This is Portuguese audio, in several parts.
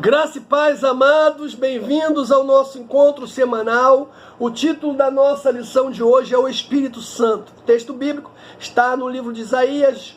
Graça e paz, amados, bem-vindos ao nosso encontro semanal. O título da nossa lição de hoje é o Espírito Santo. O texto bíblico está no livro de Isaías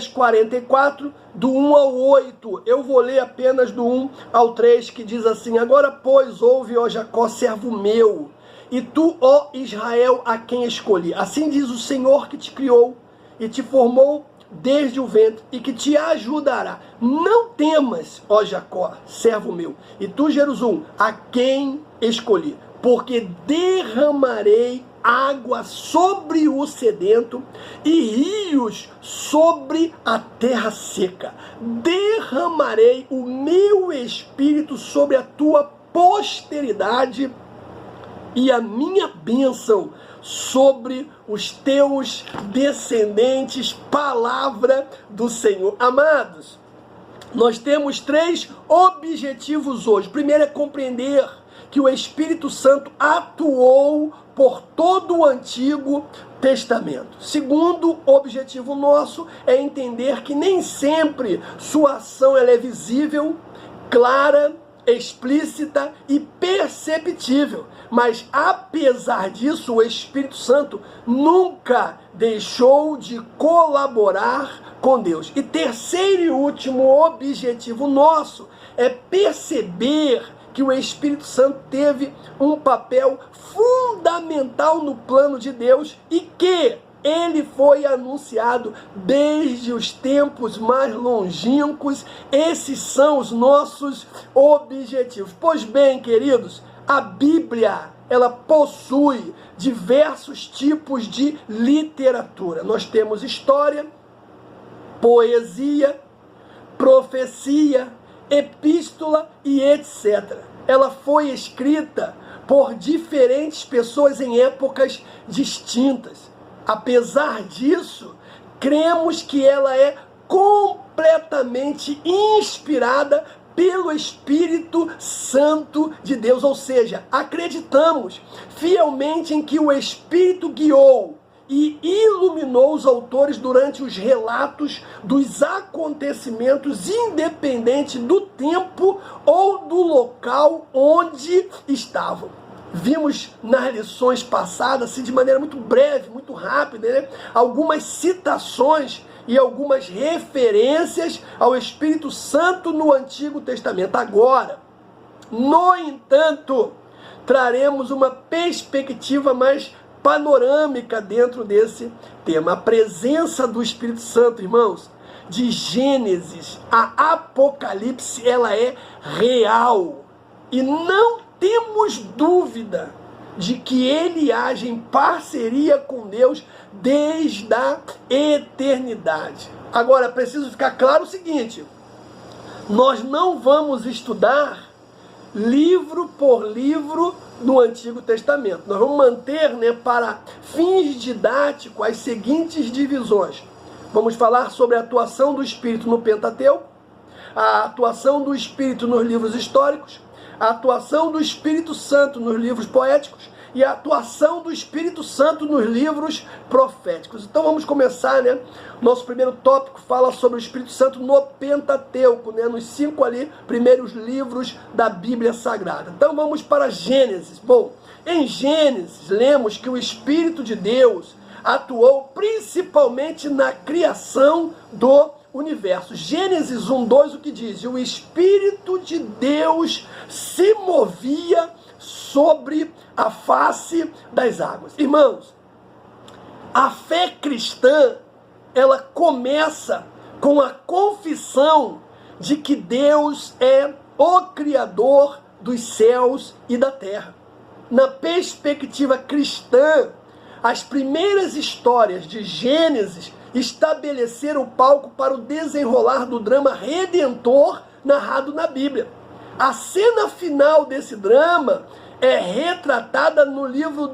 44, do 1 ao 8. Eu vou ler apenas do 1 ao 3, que diz assim: Agora, pois, ouve, ó Jacó, servo meu, e tu, ó Israel, a quem escolhi. Assim diz o Senhor que te criou e te formou desde o ventre, e que te ajudará. Não temas, ó Jacó, servo meu, e tu, Jerusalém, a quem escolhi, porque derramarei água sobre o sedento e rios sobre a terra seca. Derramarei o meu espírito sobre a tua posteridade e a minha bênção sobre os teus descendentes. Palavra do Senhor. Amados, nós temos 3 objetivos hoje. Primeiro é compreender que o Espírito Santo atuou por todo o Antigo Testamento. Segundo objetivo nosso é entender que nem sempre sua ação ela é visível, clara, explícita e perceptível, mas apesar disso o Espírito Santo nunca deixou de colaborar com Deus. E terceiro e último objetivo nosso é perceber que o Espírito Santo teve um papel fundamental no plano de Deus e que ele foi anunciado desde os tempos mais longínquos. Esses são os nossos objetivos. Pois bem, queridos, a Bíblia, ela possui diversos tipos de literatura. Nós temos história, poesia, profecia, epístola e etc. Ela foi escrita por diferentes pessoas em épocas distintas. Apesar disso, cremos que ela é completamente inspirada pelo Espírito Santo de Deus, ou seja, acreditamos fielmente em que o Espírito guiou e iluminou os autores durante os relatos dos acontecimentos, independente do tempo ou do local onde estavam. Vimos nas lições passadas, assim, de maneira muito breve, muito rápida, né, algumas citações e algumas referências ao Espírito Santo no Antigo Testamento. Agora, no entanto, traremos uma perspectiva mais panorâmica dentro desse tema. A presença do Espírito Santo, irmãos, de Gênesis a Apocalipse, ela é real. E não temos dúvida de que ele age em parceria com Deus desde a eternidade. Agora, preciso ficar claro o seguinte: nós não vamos estudar livro por livro no Antigo Testamento. Nós vamos manter, para fins didáticos, as seguintes divisões. Vamos falar sobre a atuação do Espírito no Pentateuco, a atuação do Espírito nos livros históricos, a atuação do Espírito Santo nos livros poéticos e a atuação do Espírito Santo nos livros proféticos. Então vamos começar, Nosso primeiro tópico fala sobre o Espírito Santo no Pentateuco, nos 5 primeiros livros da Bíblia Sagrada. Então vamos para Gênesis. Bom, em Gênesis lemos que o Espírito de Deus atuou principalmente na criação do universo. Gênesis 1:2, o que diz? E o Espírito de Deus se movia sobre a face das águas. Irmãos, a fé cristã, ela começa com a confissão de que Deus é o Criador dos céus e da terra. Na perspectiva cristã, as primeiras histórias de Gênesis estabeleceram o palco para o desenrolar do drama redentor narrado na Bíblia. A cena final desse drama é retratada no livro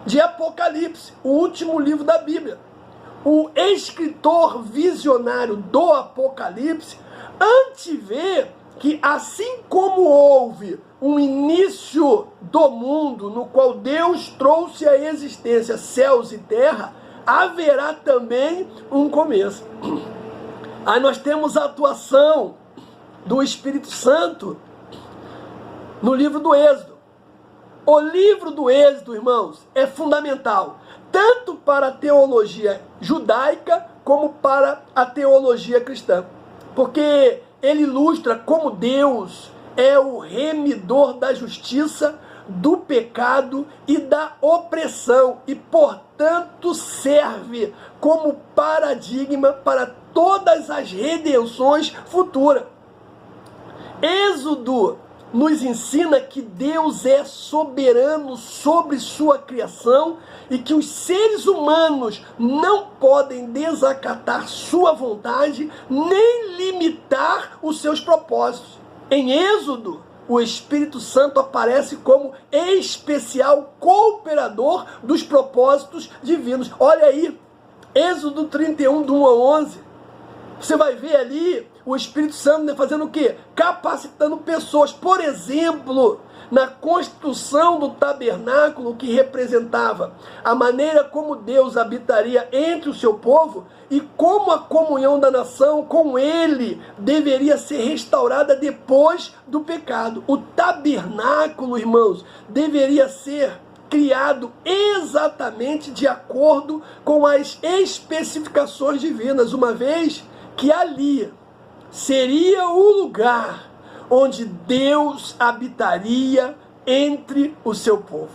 de Apocalipse, o último livro da Bíblia. O escritor visionário do Apocalipse antevê que, assim como houve um início do mundo no qual Deus trouxe à existência céus e terra, haverá também um começo. Aí nós temos a atuação do Espírito Santo no livro do Êxodo. O livro do Êxodo, irmãos, é fundamental, tanto para a teologia judaica como para a teologia cristã, porque ele ilustra como Deus é o remidor da justiça, do pecado e da opressão, e portanto serve como paradigma para todas as redenções futuras. Êxodo nos ensina que Deus é soberano sobre sua criação e que os seres humanos não podem desacatar sua vontade nem limitar os seus propósitos. Em Êxodo, o Espírito Santo aparece como especial cooperador dos propósitos divinos. Olha aí, Êxodo 31, do 1 ao 11. Você vai ver ali o Espírito Santo fazendo o quê? Capacitando pessoas. Por exemplo, na construção do tabernáculo, que representava a maneira como Deus habitaria entre o seu povo e como a comunhão da nação com ele deveria ser restaurada depois do pecado. O tabernáculo, irmãos, deveria ser criado exatamente de acordo com as especificações divinas, uma vez que ali seria o lugar onde Deus habitaria entre o seu povo.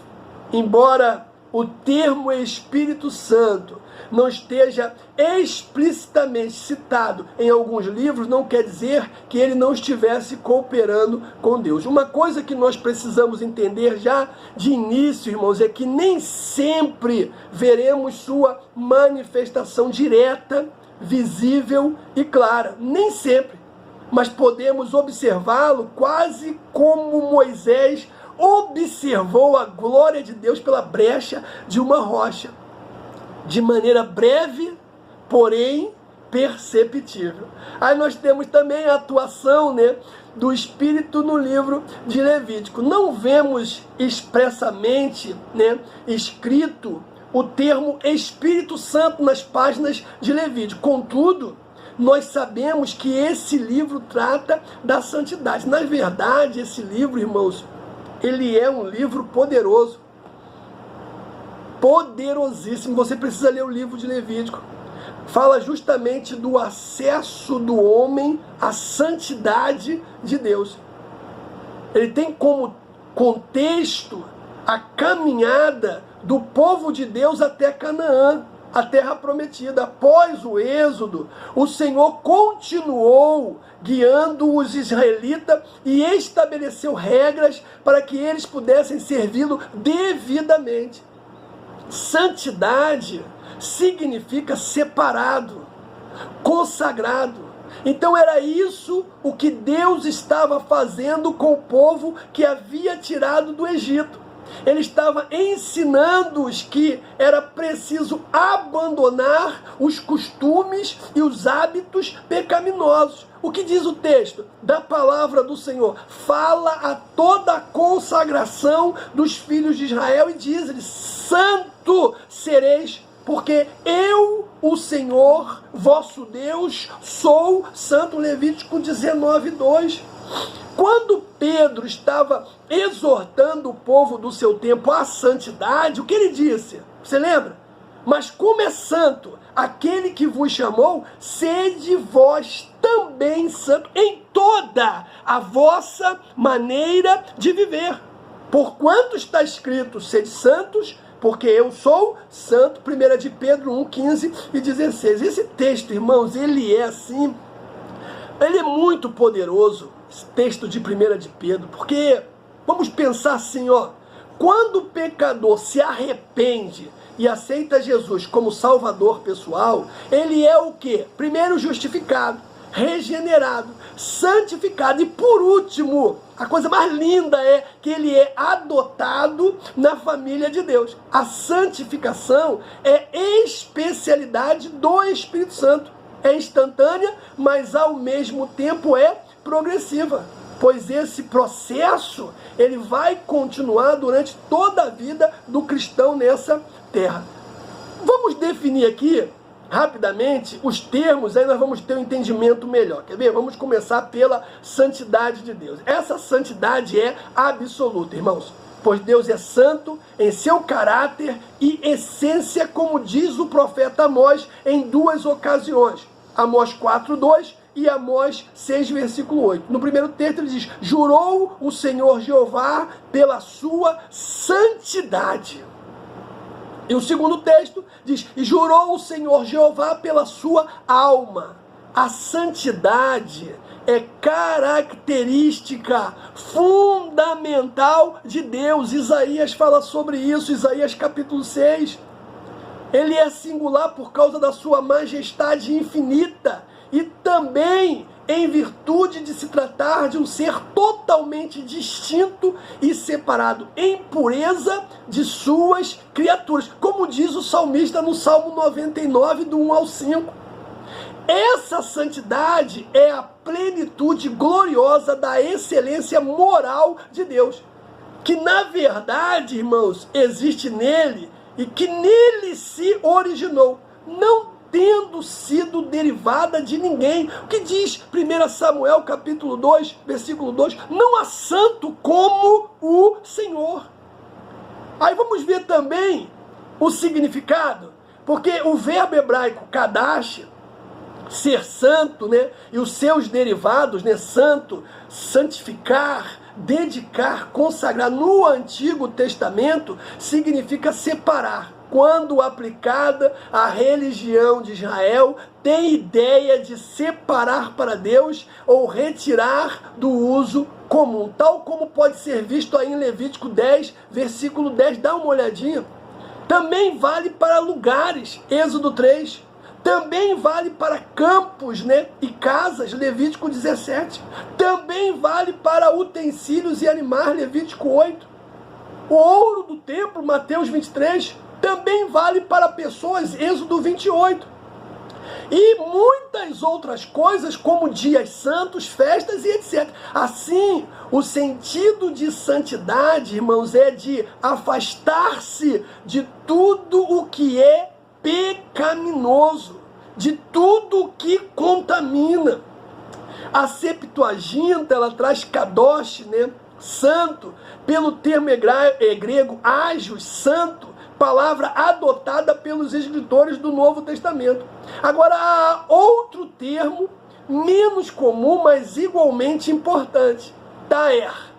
Embora o termo Espírito Santo não esteja explicitamente citado em alguns livros, não quer dizer que ele não estivesse cooperando com Deus. Uma coisa que nós precisamos entender já de início, irmãos, é que nem sempre veremos sua manifestação direta, visível e clara. Nem sempre. Mas podemos observá-lo quase como Moisés observou a glória de Deus pela brecha de uma rocha, de maneira breve, porém perceptível. Aí nós temos também a atuação, do Espírito no livro de Levítico. Não vemos expressamente, escrito o termo Espírito Santo nas páginas de Levítico. Contudo, nós sabemos que esse livro trata da santidade. Na verdade, esse livro, irmãos, ele é um livro poderoso. Poderosíssimo. Você precisa ler o livro de Levítico. Fala justamente do acesso do homem à santidade de Deus. Ele tem como contexto a caminhada do povo de Deus até Canaã, a terra prometida. Após o Êxodo, o Senhor continuou guiando os israelitas e estabeleceu regras para que eles pudessem servi-lo devidamente. Santidade significa separado, consagrado. Então era isso o que Deus estava fazendo com o povo que havia tirado do Egito. Ele estava ensinando-os que era preciso abandonar os costumes e os hábitos pecaminosos. O que diz o texto da palavra do Senhor? Fala a toda a consagração dos filhos de Israel e diz-lhes: santo sereis, porque eu, o Senhor, vosso Deus, sou santo. Levítico 19:2. Quando Pedro estava exortando o povo do seu tempo à santidade, o que ele disse? Você lembra? Mas como é santo aquele que vos chamou, sede vós também santo em toda a vossa maneira de viver. Porquanto está escrito: sede santos, porque eu sou santo. 1 de Pedro 1:15 e 16. Esse texto, irmãos, ele é assim, ele é muito poderoso, esse texto de 1 de Pedro, porque vamos pensar assim, quando o pecador se arrepende e aceita Jesus como Salvador pessoal, ele é o quê? Primeiro, justificado, regenerado, santificado e, por último, a coisa mais linda é que ele é adotado na família de Deus. A santificação é especialidade do Espírito Santo. É instantânea, mas ao mesmo tempo é progressiva, pois esse processo ele vai continuar durante toda a vida do cristão nessa terra. Vamos definir aqui rapidamente os termos, aí nós vamos ter um entendimento melhor. Quer ver? Vamos começar pela santidade de Deus. Essa santidade é absoluta, irmãos. Pois Deus é santo em seu caráter e essência, como diz o profeta Amós em duas ocasiões. Amós 4:2 e Amós 6, versículo 8. No primeiro texto ele diz: jurou o Senhor Jeová pela sua santidade. E o segundo texto diz: e jurou o Senhor Jeová pela sua alma. A santidade é característica fundamental de Deus. Isaías fala sobre isso, Isaías capítulo 6. Ele é singular por causa da sua majestade infinita e também em virtude de se tratar de um ser totalmente distinto e separado em pureza de suas criaturas, como diz o salmista no Salmo 99, do 1 ao 5. Essa santidade é a plenitude gloriosa da excelência moral de Deus, que na verdade, irmãos, existe nele e que nele se originou, não tendo sido derivada de ninguém. O que diz 1 Samuel capítulo 2, versículo 2, não há santo como o Senhor. Aí vamos ver também o significado, porque o verbo hebraico kadash, ser santo, né, e os seus derivados, né, santo, santificar, dedicar, consagrar, no Antigo Testamento significa separar. Quando aplicada à religião de Israel, tem ideia de separar para Deus ou retirar do uso comum, tal como pode ser visto aí em Levítico 10, versículo 10, dá uma olhadinha. Também vale para lugares, Êxodo 3. Também vale para campos, né, e casas, Levítico 17. Também vale para utensílios e animais, Levítico 8. O ouro do templo, Mateus 23. Também vale para pessoas, Êxodo 28. E muitas outras coisas, como dias santos, festas e etc. Assim, o sentido de santidade, irmãos, é de afastar-se de tudo o que é pecaminoso, de tudo que contamina. A Septuaginta, ela traz kadosh, né, santo, pelo termo grego ágios, santo, palavra adotada pelos escritores do Novo Testamento. Agora, há outro termo menos comum, mas igualmente importante, taer,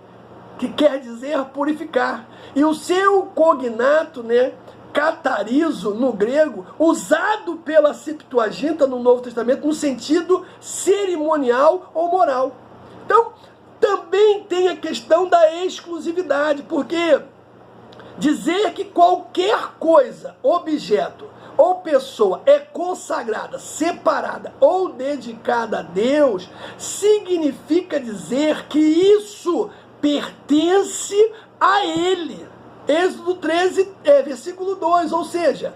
que quer dizer purificar. E o seu cognato, né, catarizo, no grego, usado pela Septuaginta no Novo Testamento, no sentido cerimonial ou moral. Então, também tem a questão da exclusividade, porque dizer que qualquer coisa, objeto ou pessoa é consagrada, separada ou dedicada a Deus, significa dizer que isso pertence a Ele. Êxodo 13, versículo 2, ou seja,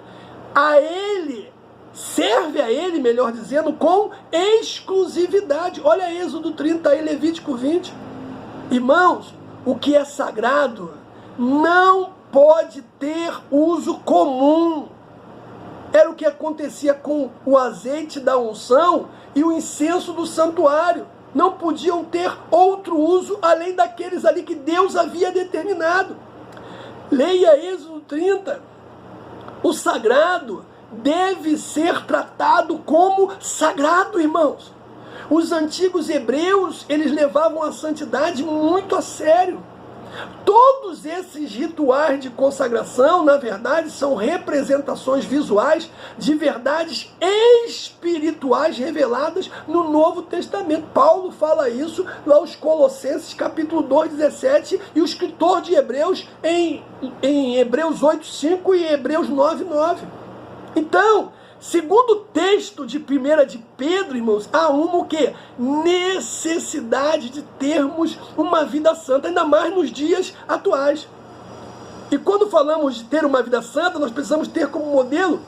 a Ele, serve a Ele, melhor dizendo, com exclusividade. Olha Êxodo 30 e Levítico 20. Irmãos, o que é sagrado não pode ter uso comum. Era o que acontecia com o azeite da unção e o incenso do santuário. Não podiam ter outro uso além daqueles ali que Deus havia determinado. Leia Êxodo 30. O sagrado deve ser tratado como sagrado, irmãos. Os antigos hebreus, eles levavam a santidade muito a sério. Todos esses rituais de consagração, na verdade, são representações visuais de verdades espirituais reveladas no Novo Testamento. Paulo fala isso lá aos Colossenses, capítulo 2, 17, e o escritor de Hebreus em Hebreus 8, 5 e Hebreus 9, 9. Então, segundo o texto de 1 de Pedro, irmãos, há uma que necessidade de termos uma vida santa, ainda mais nos dias atuais. E quando falamos de ter uma vida santa, nós precisamos ter como modelo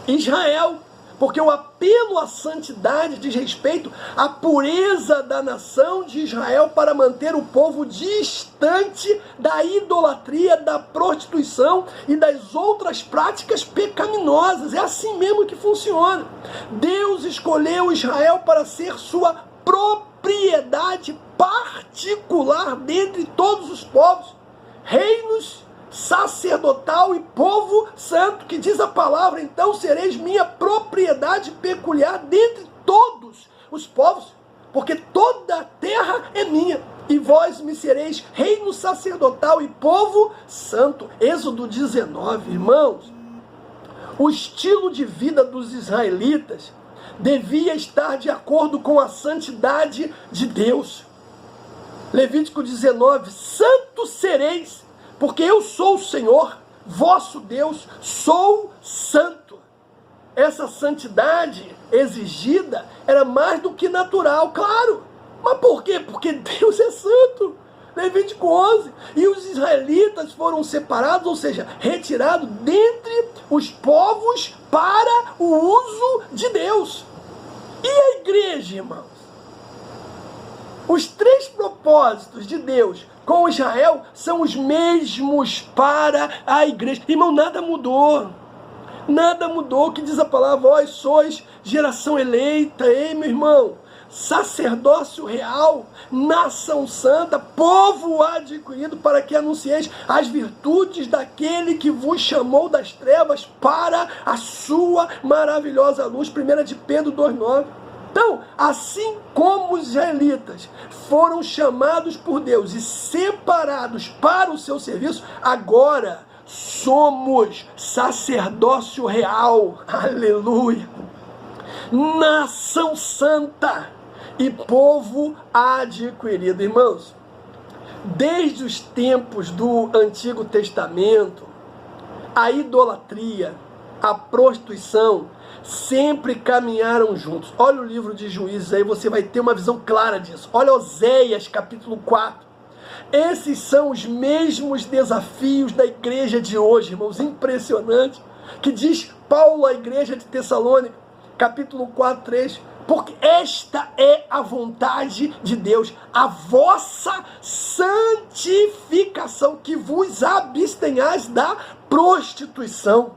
Israel, porque o apelo à santidade diz respeito à pureza da nação de Israel para manter o povo distante da idolatria, da prostituição e das outras práticas pecaminosas. É assim mesmo que funciona. Deus escolheu Israel para ser sua propriedade particular dentre todos os povos, reinos, sacerdotal e povo santo, que diz a palavra: então sereis minha propriedade peculiar dentre todos os povos, porque toda a terra é minha, e vós me sereis reino sacerdotal e povo santo. Êxodo 19, irmãos. O estilo de vida dos israelitas devia estar de acordo com a santidade de Deus. Levítico 19, santo sereis, porque eu sou o Senhor, vosso Deus, sou santo. Essa santidade exigida era mais do que natural, claro. Mas por quê? Porque Deus é santo. Levítico 11. E os israelitas foram separados, ou seja, retirados dentre os povos para o uso de Deus. E a igreja, irmãos? Os 3 propósitos de Deus com Israel são os mesmos para a igreja. Irmão, nada mudou. Nada mudou. O que diz a palavra? Vós sois geração eleita, ei, meu irmão? Sacerdócio real, nação santa, povo adquirido, para que anuncieis as virtudes daquele que vos chamou das trevas para a sua maravilhosa luz. 1 de Pedro 2,9. Então, assim como os israelitas foram chamados por Deus e separados para o seu serviço, agora somos sacerdócio real, aleluia, nação santa e povo adquirido. Irmãos, desde os tempos do Antigo Testamento, a idolatria, a prostituição sempre caminharam juntos. Olha o livro de Juízes, aí você vai ter uma visão clara disso. Olha Oséias, capítulo 4. Esses são os mesmos desafios da igreja de hoje, irmãos, impressionante, que diz Paulo à igreja de Tessalônica, capítulo 4, 3, porque esta é a vontade de Deus, a vossa santificação, que vos abstenhais da prostituição.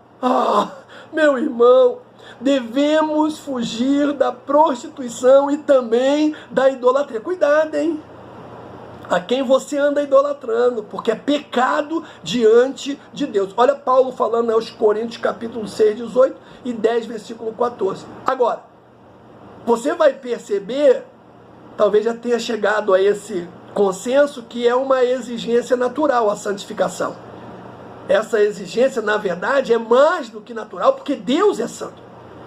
Meu irmão, devemos fugir da prostituição e também da idolatria. Cuidado, hein? A quem você anda idolatrando, porque é pecado diante de Deus. Olha Paulo falando aos Coríntios, capítulo 6, 18 e 10, versículo 14. Agora, você vai perceber, talvez já tenha chegado a esse consenso, que é uma exigência natural a santificação. Essa exigência, na verdade, é mais do que natural, porque Deus é santo.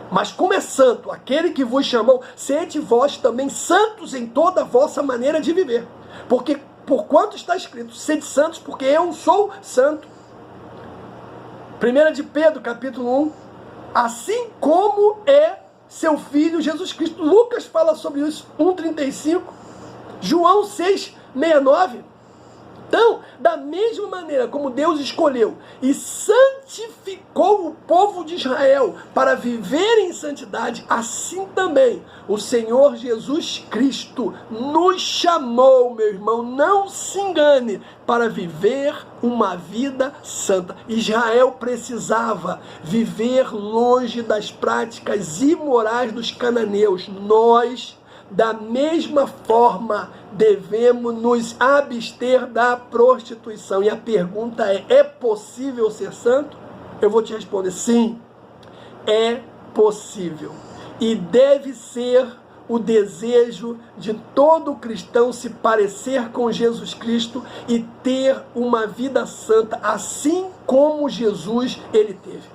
Mas como é santo aquele que vos chamou, sede vós também santos em toda a vossa maneira de viver. Porque, porquanto está escrito, sede santos, porque eu sou santo. 1 de Pedro, capítulo 1, assim como é seu Filho Jesus Cristo. Lucas fala sobre isso, 1,35. João 6,69. Então, da mesma maneira como Deus escolheu e santificou o povo de Israel para viver em santidade, assim também o Senhor Jesus Cristo nos chamou, meu irmão, não se engane, para viver uma vida santa. Israel precisava viver longe das práticas imorais dos cananeus. Nós, da mesma forma, devemos nos abster da prostituição. E a pergunta é possível ser santo? Eu vou te responder, sim, é possível. E deve ser o desejo de todo cristão se parecer com Jesus Cristo e ter uma vida santa, assim como Jesus ele teve.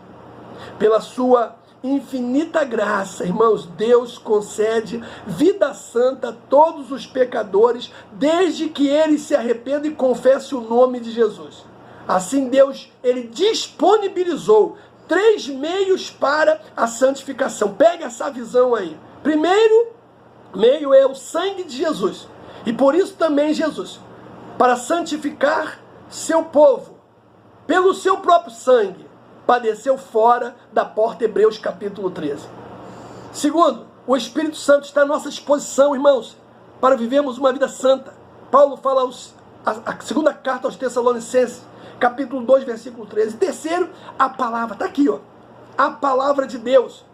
Pela sua infinita graça, irmãos, Deus concede vida santa a todos os pecadores, desde que eles se arrependam e confessem o nome de Jesus. Assim Deus, ele disponibilizou 3 meios para a santificação. Pega essa visão aí. Primeiro meio é o sangue de Jesus. E por isso também Jesus, para santificar seu povo, pelo seu próprio sangue, padeceu fora da porta. Hebreus capítulo 13. Segundo, o Espírito Santo está à nossa disposição, irmãos, para vivermos uma vida santa. Paulo fala a segunda carta aos Tessalonicenses, capítulo 2, versículo 13. Terceiro, a palavra, está aqui, ó, a palavra de Deus.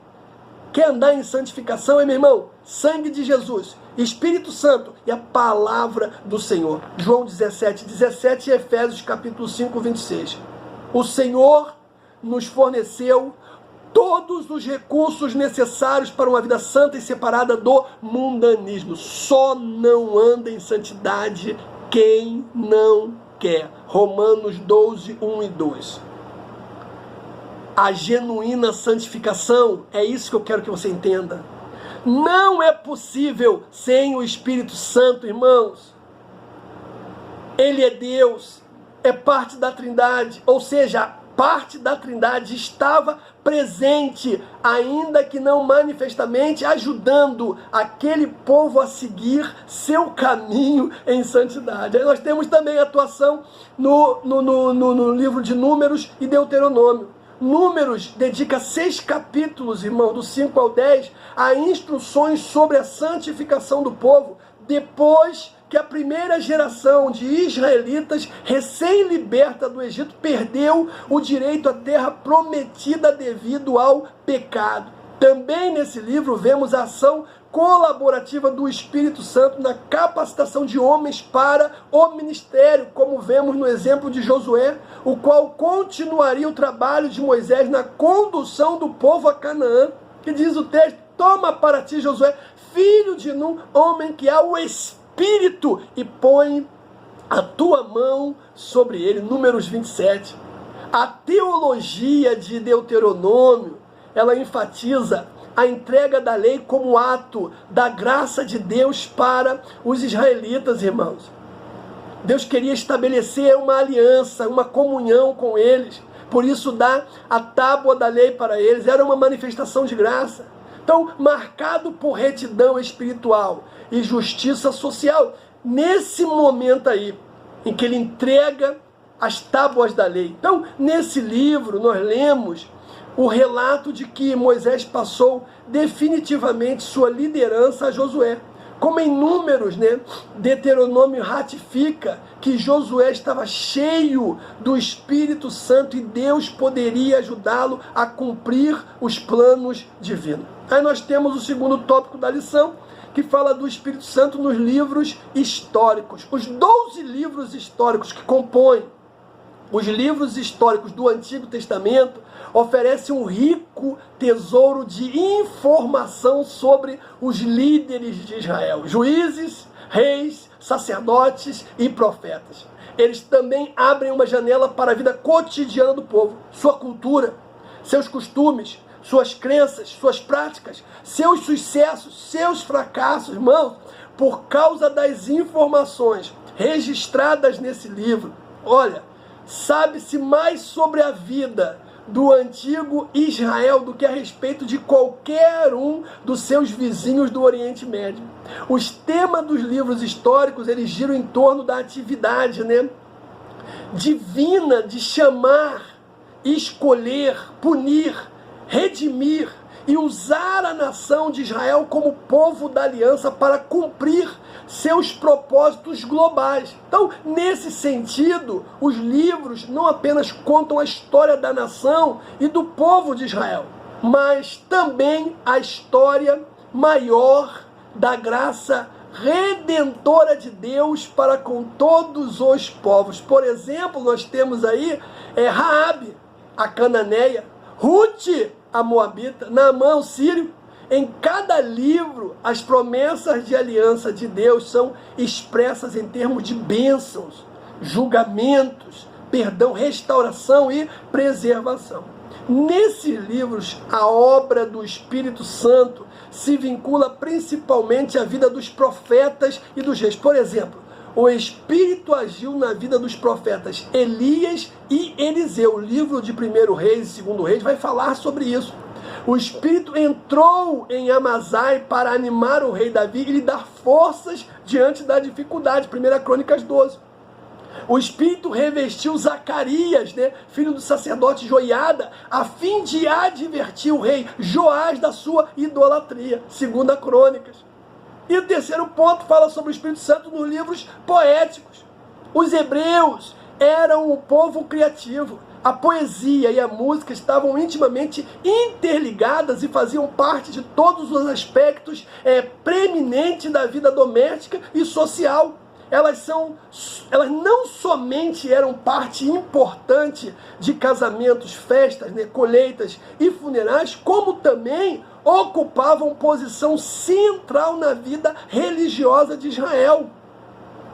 Quer andar em santificação, meu irmão? Sangue de Jesus, Espírito Santo e a palavra do Senhor. João 17, 17 e Efésios capítulo 5, 26. O Senhor nos forneceu todos os recursos necessários para uma vida santa e separada do mundanismo. Só não anda em santidade quem não quer. Romanos 12, 1 e 2. A genuína santificação, é isso que eu quero que você entenda. Não é possível sem o Espírito Santo, irmãos. Ele é Deus, é parte da Trindade, ou seja, a parte da Trindade estava presente, ainda que não manifestamente, ajudando aquele povo a seguir seu caminho em santidade. Aí nós temos também a atuação no livro de Números e Deuteronômio. Números dedica 6 capítulos, irmão, do 5 ao 10, a instruções sobre a santificação do povo, depois que a primeira geração de israelitas, recém-liberta do Egito, perdeu o direito à terra prometida devido ao pecado. Também nesse livro vemos a ação colaborativa do Espírito Santo na capacitação de homens para o ministério, como vemos no exemplo de Josué, o qual continuaria o trabalho de Moisés na condução do povo a Canaã, que diz o texto: toma para ti, Josué, filho de Nun, homem que há o Espírito, e põe a tua mão sobre ele. Números 27. A teologia de Deuteronômio, ela enfatiza a entrega da lei como ato da graça de Deus para os israelitas, irmãos. Deus queria estabelecer uma aliança, uma comunhão com eles. Por isso dá a tábua da lei para eles. Era uma manifestação de graça. Então, marcado por retidão espiritual e justiça social. Nesse momento aí, em que ele entrega as tábuas da lei. Então, nesse livro, nós lemos o relato de que Moisés passou definitivamente sua liderança a Josué. Como em Números, Deuteronômio ratifica que Josué estava cheio do Espírito Santo e Deus poderia ajudá-lo a cumprir os planos divinos. Aí nós temos o segundo tópico da lição, que fala do Espírito Santo nos livros históricos. Os 12 livros históricos que compõem os livros históricos do Antigo Testamento oferecem um rico tesouro de informação sobre os líderes de Israel, juízes, reis, sacerdotes e profetas. Eles também abrem uma janela para a vida cotidiana do povo, sua cultura, seus costumes, suas crenças, suas práticas, seus sucessos, seus fracassos, irmãos, por causa das informações registradas nesse livro. Olha, sabe-se mais sobre a vida do antigo Israel do que a respeito de qualquer um dos seus vizinhos do Oriente Médio. Os temas dos livros históricos, eles giram em torno da atividade, divina de chamar, escolher, punir, redimir e usar a nação de Israel como povo da aliança para cumprir seus propósitos globais. Então, nesse sentido, os livros não apenas contam a história da nação e do povo de Israel, mas também a história maior da graça redentora de Deus para com todos os povos. Por exemplo, nós temos aí Raabe, a cananeia, Ruth, a moabita, Naamã, o sírio. Em cada livro, as promessas de aliança de Deus são expressas em termos de bênçãos, julgamentos, perdão, restauração e preservação. Nesses livros, a obra do Espírito Santo se vincula principalmente à vida dos profetas e dos reis. Por exemplo, o Espírito agiu na vida dos profetas Elias e Eliseu. O livro de 1 Reis e 2 Reis vai falar sobre isso. O Espírito entrou em Amazai para animar o rei Davi e lhe dar forças diante da dificuldade. 1 Crônicas 12. O Espírito revestiu Zacarias, né, filho do sacerdote Joiada, a fim de advertir o rei Joás da sua idolatria, segundo a Crônicas. E o terceiro ponto fala sobre o Espírito Santo nos livros poéticos. Os hebreus eram um povo criativo. A poesia e a música estavam intimamente interligadas e faziam parte de todos os aspectos preeminentes da vida doméstica e social. Elas não somente eram parte importante de casamentos, festas, né, colheitas e funerais, como também ocupavam posição central na vida religiosa de Israel.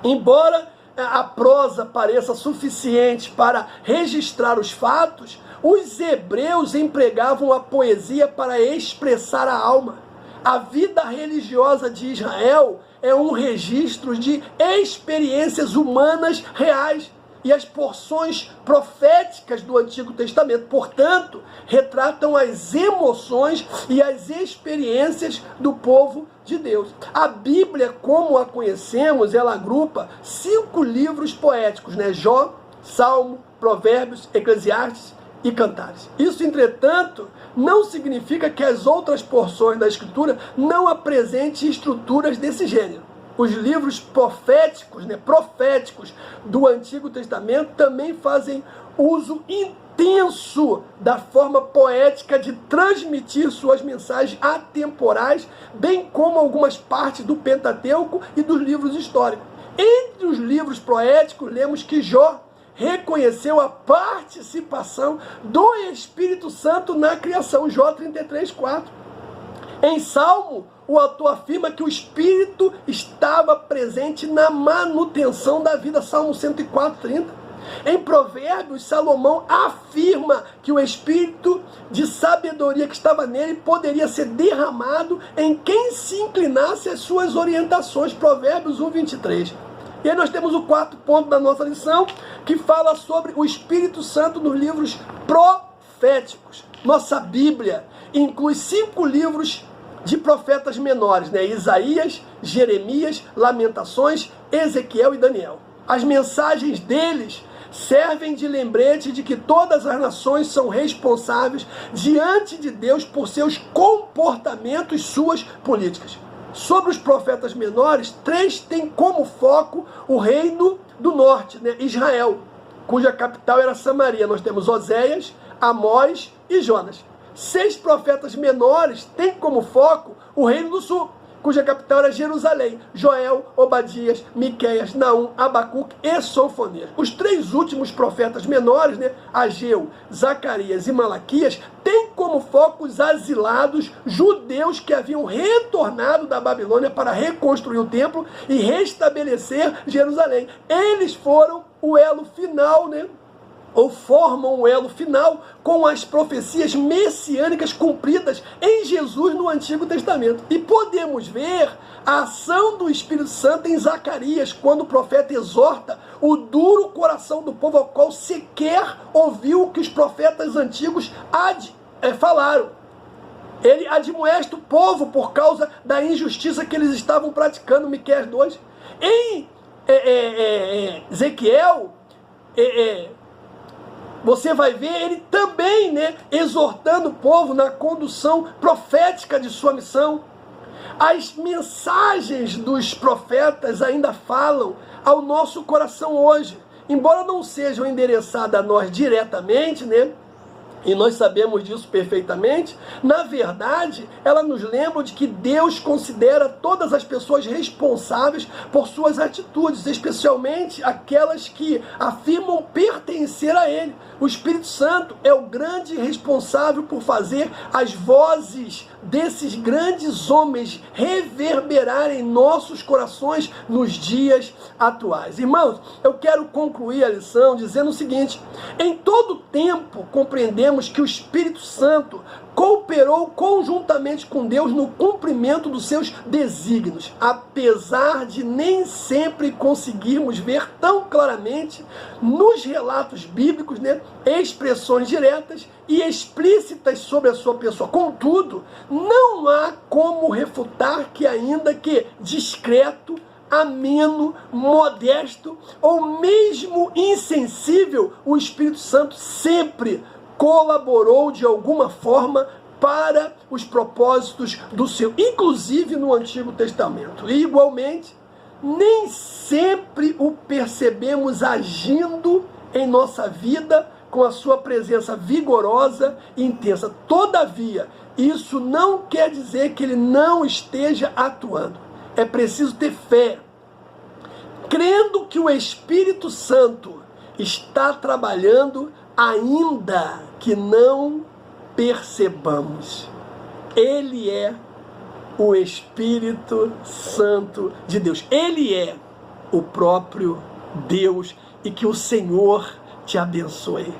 Embora a prosa pareça suficiente para registrar os fatos, os hebreus empregavam a poesia para expressar a alma. A vida religiosa de Israel é um registro de experiências humanas reais, e as porções proféticas do Antigo Testamento, portanto, retratam as emoções e as experiências do povo de Deus. A Bíblia, como a conhecemos, ela agrupa 5 livros poéticos, né? Jó, Salmo, Provérbios, Eclesiastes e Cantares. Isso, entretanto, não significa que as outras porções da Escritura não apresentem estruturas desse gênero. Os livros proféticos do Antigo Testamento também fazem uso intenso da forma poética de transmitir suas mensagens atemporais, bem como algumas partes do Pentateuco e dos livros históricos. Entre os livros poéticos, lemos que Jó reconheceu a participação do Espírito Santo na criação, Jó 33:4. Em Salmo, o autor afirma que o Espírito estava presente na manutenção da vida, Salmo 104:30. Em Provérbios, Salomão afirma que o Espírito de sabedoria que estava nele poderia ser derramado em quem se inclinasse às suas orientações, Provérbios 1:23. E aí nós temos o 4º ponto da nossa lição, que fala sobre o Espírito Santo nos livros proféticos. Nossa Bíblia inclui 5 livros de profetas menores, né? Isaías, Jeremias, Lamentações, Ezequiel e Daniel. As mensagens deles servem de lembrete de que todas as nações são responsáveis diante de Deus por seus comportamentos e suas políticas. Sobre os profetas menores, 3 têm como foco o reino do norte, né? Israel, cuja capital era Samaria. Nós temos Oséias, Amós e Jonas. 6 profetas menores têm como foco o reino do sul, cuja capital era Jerusalém: Joel, Obadias, Miqueias, Naum, Abacuque e Sofonias. Os 3 últimos profetas menores, né, Ageu, Zacarias e Malaquias, têm como foco os asilados judeus que haviam retornado da Babilônia para reconstruir o templo e restabelecer Jerusalém. Eles foram o elo final, né? Ou formam o elo final com as profecias messiânicas cumpridas em Jesus no Antigo Testamento. E podemos ver a ação do Espírito Santo em Zacarias, quando o profeta exorta o duro coração do povo, ao qual sequer ouviu o que os profetas antigos falaram. Ele admoesta o povo por causa da injustiça que eles estavam praticando, Miqueias 2. Em Ezequiel, você vai ver ele também, né, exortando o povo na condução profética de sua missão. As mensagens dos profetas ainda falam ao nosso coração hoje, embora não sejam endereçadas a nós diretamente, né? E nós sabemos disso perfeitamente. Na verdade, ela nos lembra de que Deus considera todas as pessoas responsáveis por suas atitudes, especialmente aquelas que afirmam pertencer a Ele. O Espírito Santo é o grande responsável por fazer as vozes desses grandes homens reverberarem em nossos corações nos dias atuais. Irmãos, eu quero concluir a lição dizendo o seguinte: em todo tempo compreendemos que o Espírito Santo cooperou conjuntamente com Deus no cumprimento dos seus desígnios, apesar de nem sempre conseguirmos ver tão claramente nos relatos bíblicos, né, expressões diretas e explícitas sobre a sua pessoa. Contudo, não há como refutar que, ainda que discreto, ameno, modesto ou mesmo insensível, o Espírito Santo sempre colaborou de alguma forma para os propósitos do Senhor, inclusive no Antigo Testamento. E igualmente, nem sempre o percebemos agindo em nossa vida com a sua presença vigorosa e intensa. Todavia, isso não quer dizer que ele não esteja atuando. É preciso ter fé, crendo que o Espírito Santo está trabalhando, ainda que não percebamos. Ele é o Espírito Santo de Deus. Ele é o próprio Deus, e que o Senhor te abençoe.